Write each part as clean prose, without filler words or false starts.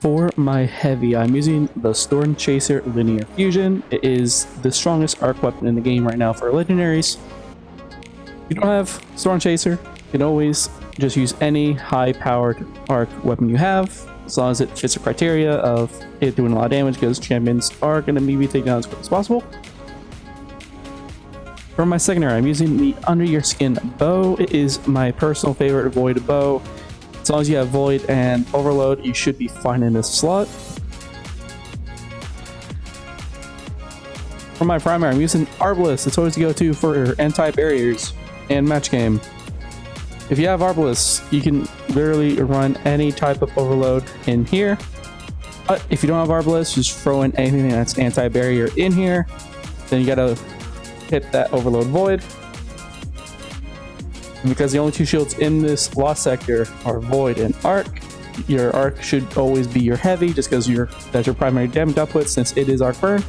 For my heavy, I'm using the Storm Chaser Linear Fusion. It is the strongest arc weapon in the game right now for legendaries. If you don't have Storm Chaser, you can always just use any high-powered arc weapon you have, as long as it fits the criteria of it doing a lot of damage, because champions are going to be taken out as quick as possible. For my secondary, I'm using the Under Your Skin bow. It is my personal favorite Void bow. As long as you have Void and Overload, you should be fine in this slot. For my primary, I'm using Arbalest. It's always the go-to for anti-barriers and match game. If you have Arbalest, you can literally run any type of Overload in here. But if you don't have Arbalest, just throw in anything that's anti-barrier in here. Then you gotta hit that Overload Void. And because the only two shields in this lost sector are Void and Arc, your Arc should always be your heavy, just because that's your primary damage output, since it is Arc Burn.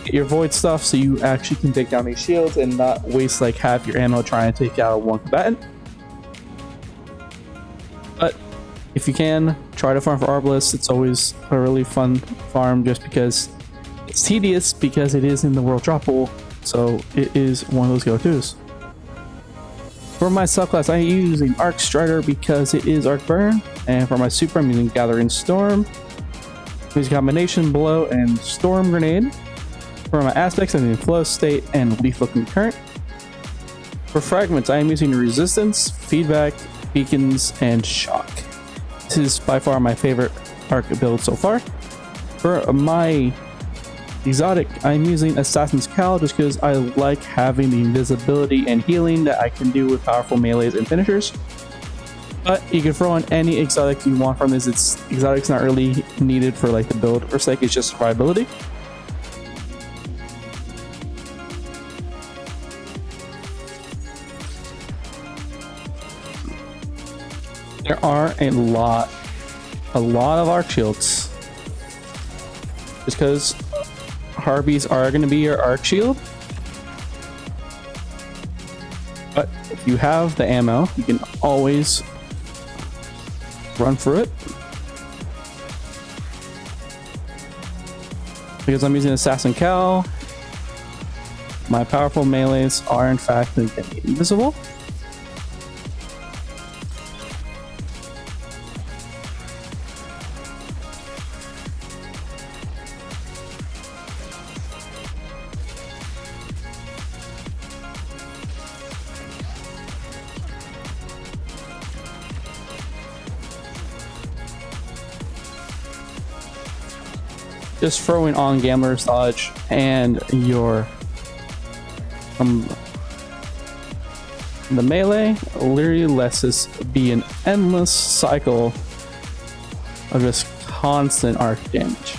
Get your Void stuff so you actually can take down these shields and not waste like half your ammo trying to take out one combatant. But if you can, try to farm for Arbalest. It's always a really fun farm, just because it's tedious because it is in the World Drop Pool, so it is one of those go-tos. For my subclass, I'm using Arc Strider because it is Arc Burn, and for my super, I'm using Gathering Storm. Using combination Blow and Storm Grenade. For my aspects, I'm using Flow State and Lethal Concurrent. For fragments, I am using Resistance, Feedback, Beacons, and Shock. This is by far my favorite Arc build so far. For my exotic, I'm using Assassin's Cowl just because I like having the invisibility and healing that I can do with powerful melees and finishers. But you can throw in any exotic you want from this. Exotic's not really needed for like the build or sake, it's just survivability. There are a lot of arc shields. Just because Harpies are going to be your arc shield. But if you have the ammo, you can always run through it. Because I'm using Assassin Cowl, my powerful melees are in fact invisible. Just throwing on Gambler's Dodge and your the melee literally lets this be an endless cycle of just constant arc damage.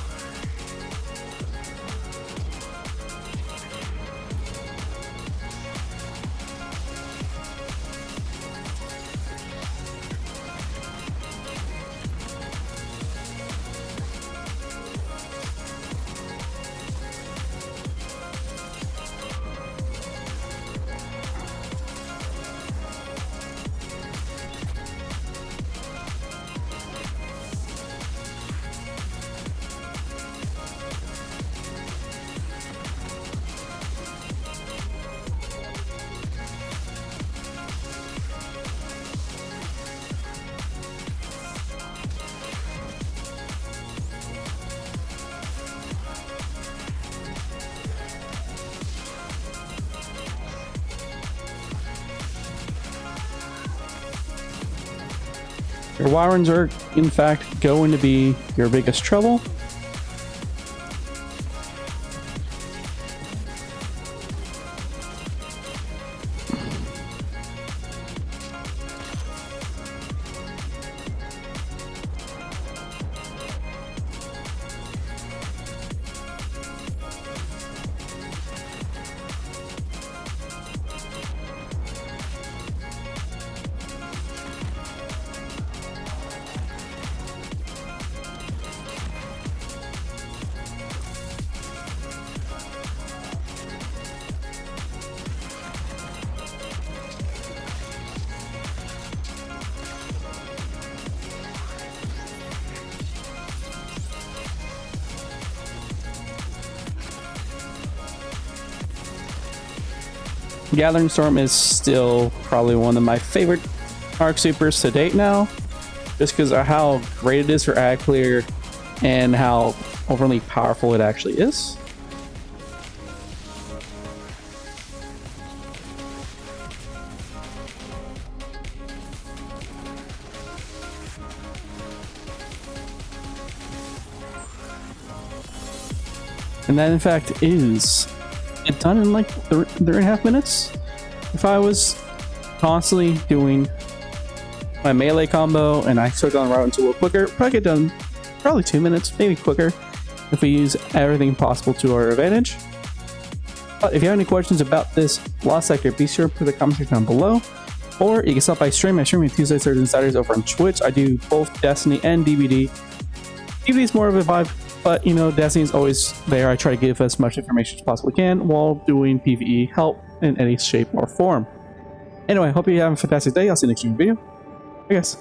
Your Wyrens are, in fact, going to be your biggest trouble. Gathering Storm is still probably one of my favorite Arc Supers to date now, just because of how great it is for ad clear and how overly powerful it actually is. And that in fact is it done in like 3.5 minutes. If I was constantly doing my melee combo and I took on route into a little quicker, probably get done probably 2 minutes, maybe quicker, if we use everything possible to our advantage. But if you have any questions about this Lost Sector, be sure to put the comment section down below. Or you can stop by stream. I stream on Tuesdays, Thursdays, and Saturdays over on Twitch. I do both Destiny and DBD. DBD is more of a vibe, but you know, Destiny is always there. I try to give as much information as possibly can while doing PvE help in any shape or form. Anyway, hope you have a fantastic day. I'll see you next video. I guess.